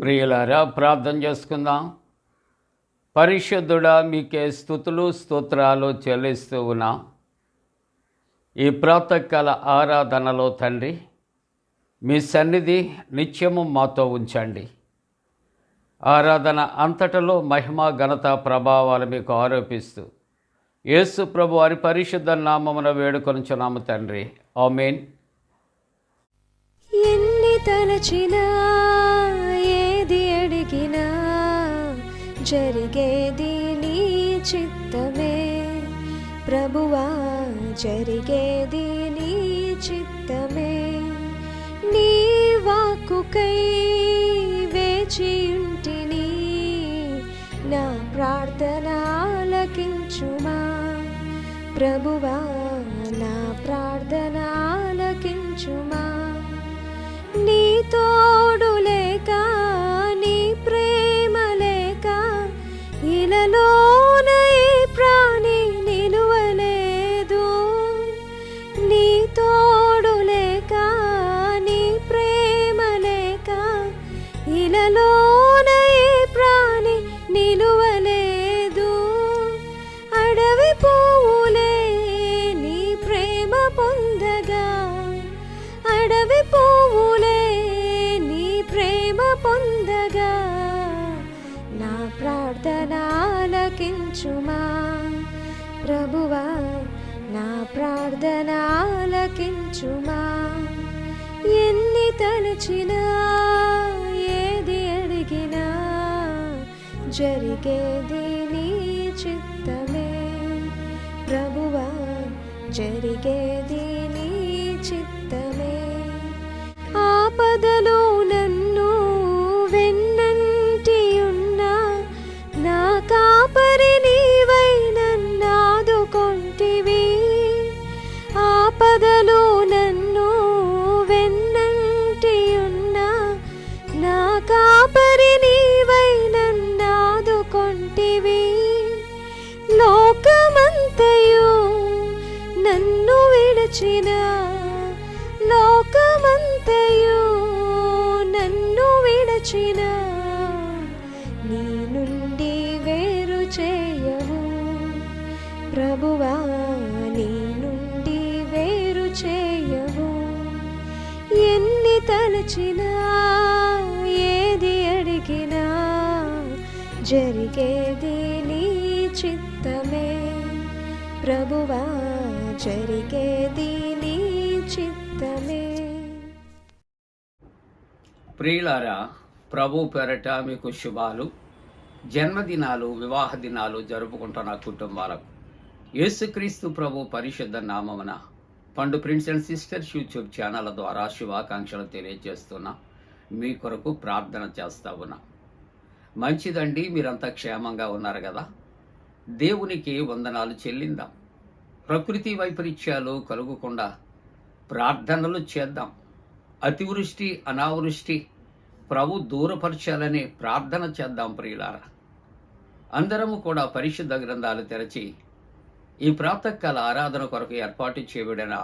ప్రియులారా, ప్రార్థన చేసుకుందాం. పరిశుద్ధుడా, మీకే స్తుతులు స్తోత్రాలు చెల్లిస్తూ ఉన్నాం. ఈ ప్రాతకాల ఆరాధనలో తండ్రి, మీ సన్నిధి నిత్యము మాతో ఉంచండి. ఆరాధన అంతటలో మహిమ ఘనత ప్రభావాలు మీకు ఆరోపిస్తూ యేసు ప్రభు వారి పరిశుద్ధ నామమున వేడుకొనుచున్నాము తండ్రి. ఆమేన్. ఎన్ని తలచినా ఏది అడిగినా జరిగేది నీ చిత్తమే ప్రభువా, జరిగేది నీ చిత్తమే. నీ వాక్కుకై వేచియుంటిని, నా ప్రార్థన ఆలకించుమా ప్రభువా, నా ప్రార్థన ఆలకించుమా. నీ తోడు లేక, నీ ప్రేమ లేక ఇలలోన ఈ ప్రాణి నిలువలేదు. నీ తోడు లేక, నీ ప్రేమ లేక ఇలలోన ఈ ప్రాణి నిలువలేదు. అడవి పువ్వులే నీ ప్రేమ పొందగా, అడవి పువ్వులే నీ ప్రేమ పొందగా, నా ప్రార్థన ఆలకించుమా ప్రభువా, నా ప్రార్థన ఆలకించుమా. ఎన్ని తలచినా ఏది అడిగినా జరిగేది నీ చిత్తమే ప్రభువా, జరిగేది నీ చిత్తమే. ఆపదలో నన్ను వెన్నంటి ఉన్నా, నా కాపరి నీవై నన్నాదుకొంటివి. ఆపదలో నన్ను వెన్నంటి ఉన్నా, నా కాపరి నీవై నన్నాదుకొంటివి. లోకమంతయు నన్ను విడచిన, లోకమంతయు నన్ను విడచిన, నీ నుండి వేరు చేయవు ప్రభువా, నీ నుండి వేరు చేయవు. ఎన్ని తలచినా ఏది అడిగినా జరిగేది నీ చిత్తమే ప్రభువా, జరిగేది నీ చిత్తమే. ప్రియులారా, ప్రభు పేరట మీకు శుభాలు. జన్మదినాలు, వివాహ దినాలు జరుపుకుంటున్న కుటుంబాలకు యేసుక్రీస్తు ప్రభు పరిశుద్ధ నామమున పండు prince and sisters YouTube channel ద్వారా శుభాకాంక్షలు తెలియజేస్తున్నా. మీ కొరకు ప్రార్థన చేస్తా ఉన్నా. మంచిదండి, మీరంతా క్షేమంగా ఉన్నారు కదా. దేవునికి వందనాలు చెల్లిందాం. ప్రకృతి వైపరీత్యాలు కలుగకుండా ప్రార్థనలు చేద్దాం. అతివృష్టి అనావృష్టి ప్రభు దూరపరచాలని ప్రార్థన చేద్దాం. ప్రియులారా, అందరము కూడా పరిశుద్ధ గ్రంథాలు తెరచి ఈ ప్రాతకాల ఆరాధన కొరకు ఏర్పాటు చేయబడిన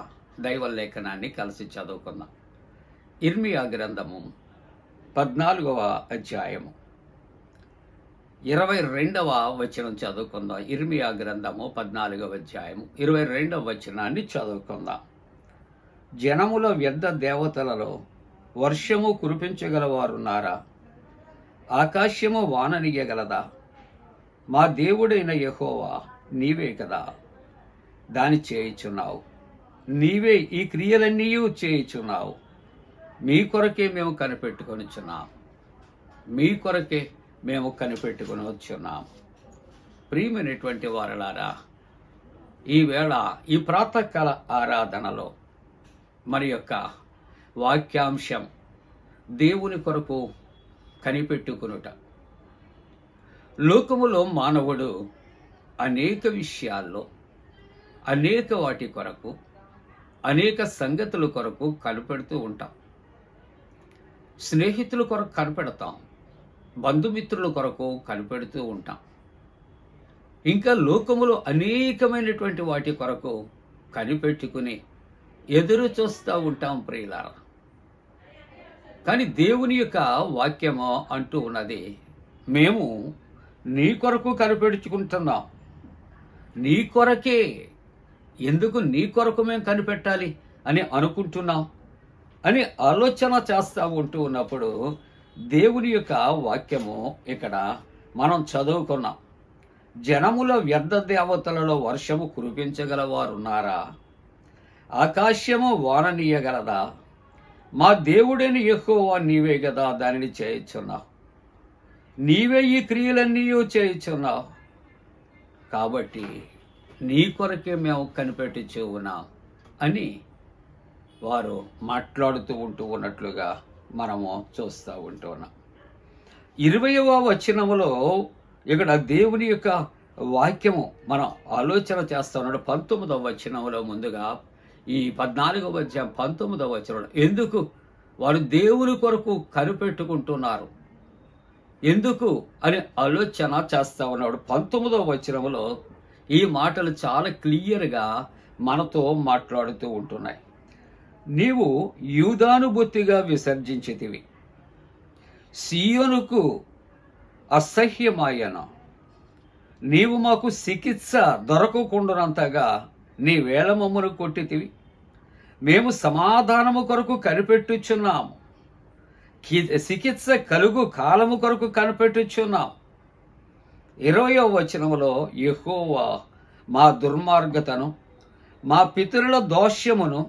దైవ లేఖనాన్ని కలిసి చదువుకుందాం. ఇర్మియా గ్రంథము 14వ అధ్యాయము 22వ వచనం చదువుకుందాం. ఇర్మియా గ్రంథము 14వ అధ్యాయము 22వ వచనాన్ని చదువుకుందాం. జనముల వ్యర్థ దేవతలలో వర్షము కురిపించగలవారున్నారా? ఆకాశము వాననియగలదా? మా దేవుడైన యెహోవా నీవే కదా దాని చేయుచున్నావు. నీవే ఈ క్రియలన్నీ చేయుచున్నావు. మీ కొరకే మేము కనిపెట్టుకొనిచున్నాం, మీ కొరకే మేము కనిపెట్టుకుని వచ్చున్నాం. ప్రియమైనటువంటి వారలారా, ఈవేళ ఈ ప్రాతకాల ఆరాధనలో మరి యొక్క వాక్యాంశం దేవుని కొరకు కనిపెట్టుకునుట. లోకములో మానవుడు అనేక విషయాల్లో అనేక వాటి కొరకు అనేక సంగతుల కొరకు కనిపెడుతూ ఉంటాం. స్నేహితుల కొరకు కనిపెడతాం, బంధుమిత్రుల కొరకు కనిపెడుతూ ఉంటాం. ఇంకా లోకములో అనేకమైనటువంటి వాటి కొరకు కనిపెట్టుకుని ఎదురు చూస్తూ ఉంటాం. ప్రియులారా, కానీ దేవుని యొక్క వాక్యము అంటూ ఉన్నది, మేము నీ కొరకు కనిపెట్టుకుంటున్నాం. నీ కొరకే, ఎందుకు నీ కొరకు మేము కనిపెట్టాలి అని అనుకుంటున్నాం అని ఆలోచన చేస్తూ ఉంటూ ఉన్నప్పుడు దేవుని యొక్క వాక్యము ఇక్కడ మనం చదువుకున్నాం. జనముల వ్యర్థ దేవతలలో వర్షము కురిపించగలవారున్నారా? ఆకాశము వాననీయగలదా? మా దేవుడైన యెహోవా నీవే కదా దానిని చేయుచున్నావు. నీవే ఈ క్రియలన్నీ చేయుచున్నావు. కాబట్టి నీ కొరకే మేము కనిపెట్టుచూ ఉన్నాం అని వారు మాట్లాడుతూ ఉన్నట్లుగా మనము చూస్తూ ఉంటున్నాం. 20వ వచనములో ఇక్కడ దేవుని యొక్క వాక్యము మనం ఆలోచన చేస్తూ ఉన్నాడు. 19వ వచనంలో ముందుగా ఈ 14వ అధ్యాయం 19వ వచనంలో ఎందుకు వారు దేవుని కొరకు కనిపెట్టుకుంటున్నారు, ఎందుకు అని ఆలోచన చేస్తూ ఉన్నాడు. 19వ వచనంలో ఈ మాటలు చాలా క్లియర్గా మనతో మాట్లాడుతూ ఉంటున్నాయి. నీవు యూదాను బొత్తిగా విసర్జించితివి, సీయోనుకు అసహ్యమాయను. నీవు మాకు చికిత్స దొరకకుండానంతగా నీ వేళ మమ్మను కొట్టితివి. మేము సమాధానము కొరకు కనిపెట్టుచున్నాము, చికిత్స కలుగు కాలము కొరకు కనిపెట్టుచున్నాం. 20వ వచనములో యెహోవా మా దుర్మార్గతను, మా పితరుల దోష్యమును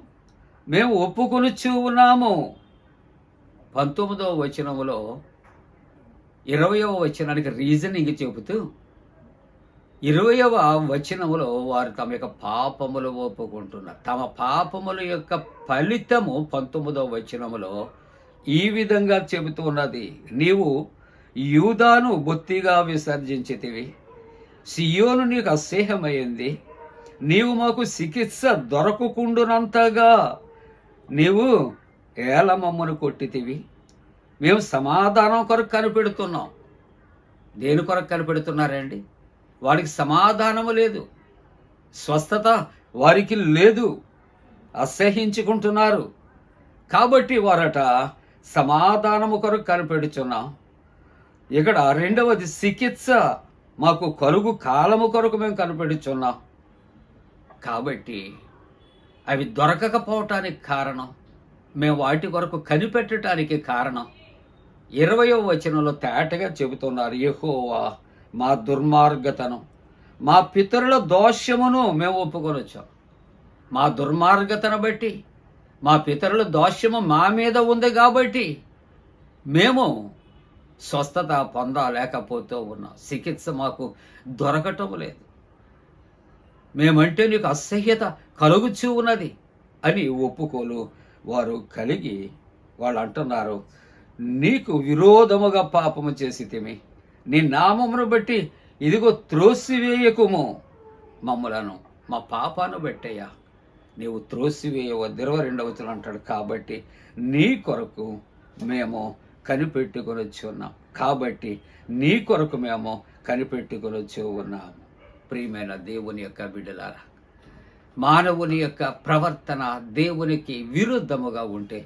మేము ఒప్పుకొనుచూ ఉన్నాము. 19వ వచనములో 20వ వచనానికి రీజనింగ్ చెబుతూ 20వ వచనములో వారు తమ యొక్క పాపములు ఒప్పుకుంటున్నారు. తమ పాపముల యొక్క ఫలితము 19వ వచనములో ఈ విధంగా చెబుతున్నది, నీవు యూదాను బొత్తిగా విసర్జించితివి, సియోను నీకు అసహ్యమైంది. నీవు మాకు చికిత్స దొరకకుండునంతగా నీవు ఏలమమ్మను కొట్టితివి. మేము సమాధానం కొరకు కనిపెడుతున్నాం. దేని కొరకు కనిపెడుతున్నారండి? వాడికి సమాధానము లేదు, స్వస్థత వారికి లేదు, అసహ్యించుకుంటున్నారు. కాబట్టి వారట సమాధానము కొరకు కనిపెడుచున్నాం. ఇక్కడ రెండవది చికిత్స మాకు కలుగు కాలము కొరకు మేము కనిపెడుచున్నాం. కాబట్టి అవి దొరకకపోవటానికి కారణం, మేము వాటి కొరకు కనిపెట్టడానికి కారణం 20వ వచనంలో తేటగా చెబుతున్నారు, యెహోవా మా దుర్మార్గతను, మా పితరుల దోషమును మేము ఒప్పుకొనొచ్చాం. మా దుర్మార్గతను బట్టి, మా పితరుల దోషము మా మీద ఉంది కాబట్టి మేము స్వస్థత పొందలేకపోతూ ఉన్నాం, చికిత్స మాకు దొరకటం లేదు, మేమంటే నీకు అసహ్యత కలుగుచూ ఉన్నది అని ఒప్పుకోలు వారు కలిగి వాళ్ళు అంటున్నారు, నీకు విరోధముగా పాపము చేసితిమి, నీ నామమును బట్టి ఇదిగో త్రోసివేయకుము మమ్ములను, మా పాపాను బట్టయ్యా నీవు త్రోసివేయవద్దు. 22వ వచనం అంటాడు, కాబట్టి నీ కొరకు మేము కనిపెట్టుకొని వచ్చి ఉన్నాం, కాబట్టి నీ కొరకు మేము కనిపెట్టుకొని వచ్చి ఉన్నాము. ప్రియమైన దేవుని యొక్క బిడ్డలారా, మానవుని యొక్క ప్రవర్తన దేవునికి విరుద్ధముగా ఉంటే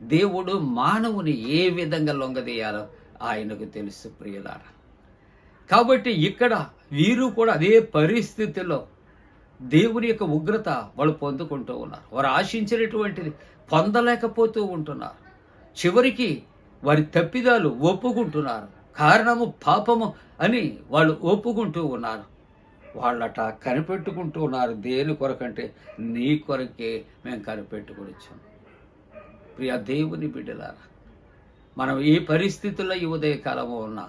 దేవుడు మానవుని ఏ విధంగా లొంగదీయాలో ఆయనకు తెలుసు ప్రియులారా. కాబట్టి ఇక్కడ వీరు కూడా అదే పరిస్థితిలో దేవుని యొక్క ఉగ్రత వాళ్ళు పొందుకుంటూ ఉన్నారు. వారు ఆశించినటువంటిది పొందలేకపోతూ ఉంటున్నారు. చివరికి వారి తప్పిదాలు ఒప్పుకుంటున్నారు, కారణము పాపము అని వాళ్ళు ఒప్పుకుంటూ ఉన్నారు. వాళ్ళట కనిపెట్టుకుంటూ ఉన్నారు. దేని కొరకంటే నీ కొరకే మేము కనిపెట్టుకుని వచ్చాం. ప్రియ దేవుని బిడ్డలారా, మనం ఏ పరిస్థితుల్లో ఈ ఉదయకాలము ఉన్నా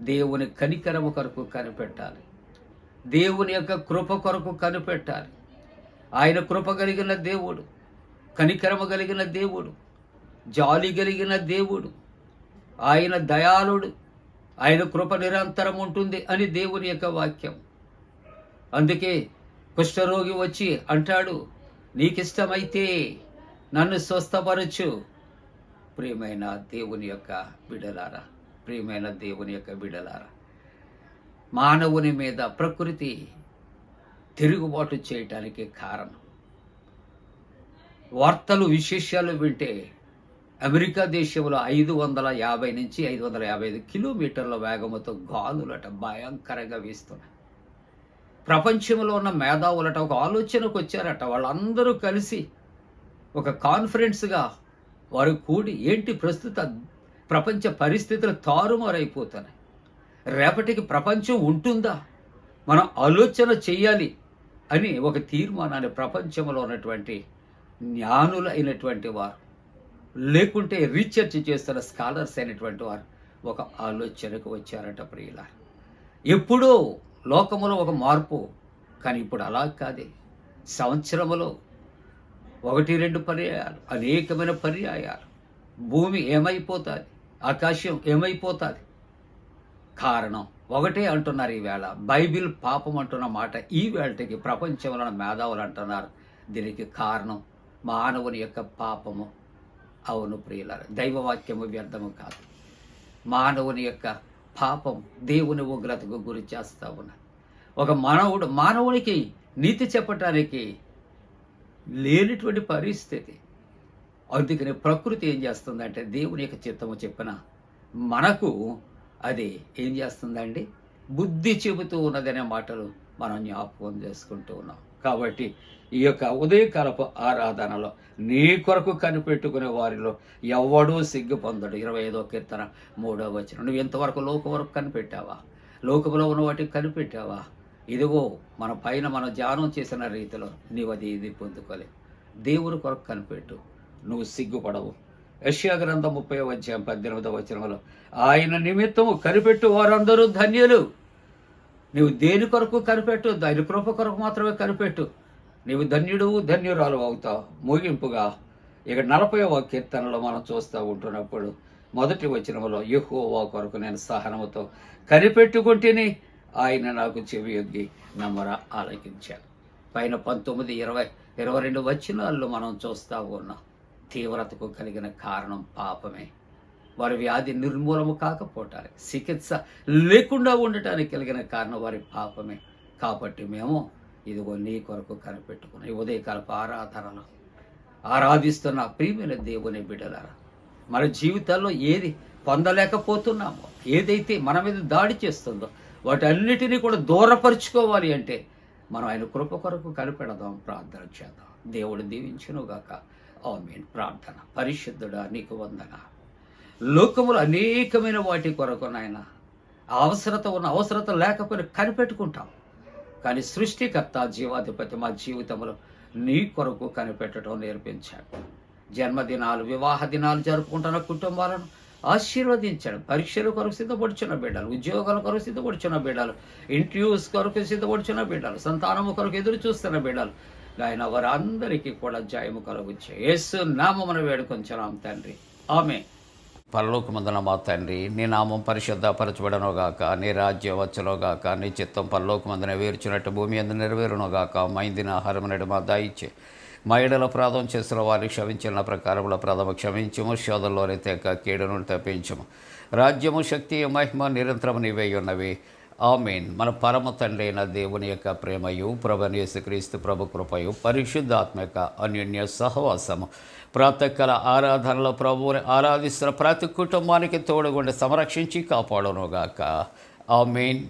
దేవుని కనికరము కొరకు కనిపెట్టాలి, దేవుని యొక్క కృప కొరకు కనిపెట్టాలి. ఆయన కృప కలిగిన దేవుడు, కనికరము కలిగిన దేవుడు, జాలి కలిగిన దేవుడు, ఆయన దయాళుడు, ఆయన కృప నిరంతరం ఉంటుంది అని దేవుని యొక్క వాక్యం. అందుకే కుష్ఠరోగి వచ్చి అంటాడు, నీకిష్టమైతే నన్ను స్వస్థపరచు. ప్రియమైన దేవుని యొక్క బిడ్డలారా, ప్రియమైన దేవుని యొక్క బిడ్డలారా, మానవుని మీద ప్రకృతి తిరుగుబాటు చేయటానికి కారణం వార్తలు విశేషాలు వింటే అమెరికా దేశంలో 550 నుంచి 555 కిలోమీటర్ల వేగముతో గాలులట భయంకరంగా వీస్తున్నాయి. ప్రపంచంలో ఉన్న మేధావులట ఒక ఆలోచనకు వచ్చారట. వాళ్ళందరూ కలిసి ఒక కాన్ఫరెన్స్గా వారు కూడి, ఏంటి ప్రస్తుత ప్రపంచ పరిస్థితులు తారుమారైపోతున్నాయి, రేపటికి ప్రపంచం ఉంటుందా, మనం ఆలోచన చేయాలి అని ఒక తీర్మానాన్ని ప్రపంచంలో ఉన్నటువంటి జ్ఞానులు అయినటువంటి వారు, లేకుంటే రీసెర్చ్ చేస్తున్న స్కాలర్స్ అయినటువంటి వారు ఒక ఆలోచనకు వచ్చారట ప్రియుల. ఎప్పుడో లోకములో ఒక మార్పు, కానీ ఇప్పుడు అలా కాదే. సంవత్సరములో 1-2 పర్యాయాలు, అనేకమైన పర్యాయాలు భూమి ఏమైపోతుంది, ఆకాశం ఏమైపోతుంది. కారణం ఒకటే అంటున్నారు ఈవేళ. బైబిల్ పాపం అంటున్న మాట ఈ వేళటికి ప్రపంచంలో మేధావులు అంటున్నారు. దీనికి కారణం మానవుని యొక్క పాపము. అవును ప్రియులారా, దైవవాక్యము వ్యర్థము కాదు. మానవుని యొక్క పాపం దేవుని ఉగ్రతకు గురి చేస్తూ ఉన్నది. ఒక మానవునికి నీతి చెప్పటానికి లేనిటువంటి పరిస్థితి. అందుకని ప్రకృతి ఏం చేస్తుందంటే, దేవుని యొక్క చిత్తము చెప్పిన మనకు అది ఏం చేస్తుందండి, బుద్ధి చెబుతూ ఉన్నదనే మాటలు మనం జ్ఞాపకం చేసుకుంటూ ఉన్నాం. కాబట్టి ఈ యొక్క ఉదయకాలపు ఆరాధనలో నీ కొరకు కనిపెట్టుకునే వారిలో ఎవడూ సిగ్గు పొందడు. 25వ కీర్తన 3వ వచనం. నువ్వు ఎంతవరకు లోకం వరకు కనిపెట్టావా? లోకంలో ఉన్న వాటికి కనిపెట్టావా? ఇదిగో మన పైన మనం ధ్యానం చేసిన రీతిలో నీవు అది ఇది పొందుకోలేవు. దేవుని కొరకు కనిపెట్టు, నువ్వు సిగ్గుపడవు. యెషయా గ్రంథం 30వ అధ్యాయం 18వ వచనంలో, ఆయన నిమిత్తము కనిపెట్టు వారందరూ ధన్యులు. నీవు దేని కొరకు కనిపెట్టు, ఆయన కృప కొరకు మాత్రమే కనిపెట్టు, నీవు ధన్యుడు ధన్యురాలు అవుతావు. ముగింపుగా ఇక 40వ కీర్తనలో మనం చూస్తూ ఉంటున్నప్పుడు మొదటి వచనంలో, యెహోవా కొరకు నేను సహనముతో కనిపెట్టుకుంటేనే ఆయన నాకు చెవి యొగ్గి నమ్మర ఆలకించాను. పైన 19, 20, 22 వచనాల్లో మనం చూస్తూ ఉన్నాం. తీవ్రతకు కలిగిన కారణం పాపమే. వారి వ్యాధి నిర్మూలము కాకపోవటానికి, చికిత్స లేకుండా ఉండటానికి కలిగిన కారణం వారి పాపమే. కాబట్టి మేము ఇదిగో నీ కొరకు కనిపెట్టుకున్నాం. ఈ ఉదయకాలపు ఆరాధనలో ఆరాధిస్తున్న ప్రియమైన దేవుని బిడ్డలారా, మన జీవితాల్లో ఏది పొందలేకపోతున్నామో, ఏదైతే మన మీద దాడి చేస్తుందో వాటన్నిటినీ కూడా దూరపరుచుకోవాలి అంటే మనం ఆయన కృప కొరకు కనిపెడదాం, ప్రార్థన చేద్దాం. దేవుడు దీవించునుగాక. ఆమేన్. ప్రార్థన. పరిశుద్ధుడా నీకు వందన. లోకములు అనేకమైన వాటి కొరకు నాయన అవసరత లేకపోయినా కనిపెట్టుకుంటాం. కానీ సృష్టికర్త జీవాధిపతి మా జీవితంలో నీ కొరకు కనిపెట్టడం నేర్పించాడు. జన్మదినాలు, వివాహ దినాలు జరుపుకుంటున్న కుటుంబాలను ఆశీర్వదించాడు. పరీక్షల కొరకు సిద్ధపడుచున్న బిడ్డలు, ఉద్యోగాల కొరకు సిద్ధపడుచున్న బిడ్డలు, ఇంటర్వ్యూస్ కొరకు సిద్ధపడుచున్న బిడ్డలు, సంతానము కొరకు ఎదురు చూస్తున్న బిడ్డలు, ఆయన వారందరికీ కూడా జయము కలుగుచ్చే యేసు నామమున వేడుకొంచున్నాం తండ్రి. ఆమేన్. పరలోకమందున మా తండ్రి, నీ నామం పరిశుద్ధపరచబడనుగాక, నీ రాజ్యం వచ్చునుగాక, నీ చిత్తం పరలోకమందున వేర్చినట్టు భూమి అందు నెరవేరునుగాక. మా ఇందిన ఆహారం నేడు మా దయచే, మా ఏడల అపరాధం చేసిన వారిని క్షమించిన ప్రకారముల అపరాధము క్షమించము, శోధంలోని తెక్క కీడును తప్పించము. రాజ్యము, శక్తి, మహిమ నిరంతరము నీవే ఉన్నవి. ఆమేన్. మన పరమ తండ్రి అయిన దేవుని యొక్క ప్రేమయు, ప్రభువైన యేసుక్రీస్తు ప్రభు కృపయు, పరిశుద్ధాత్మక అన్యోన్య సహవాసము ప్రాతకాల ఆరాధనలో ప్రభువుని ఆరాధిస్తున్న ప్రతి కుటుంబానికి తోడుగుండి సంరక్షించి కాపాడునుగాక. ఆమేన్.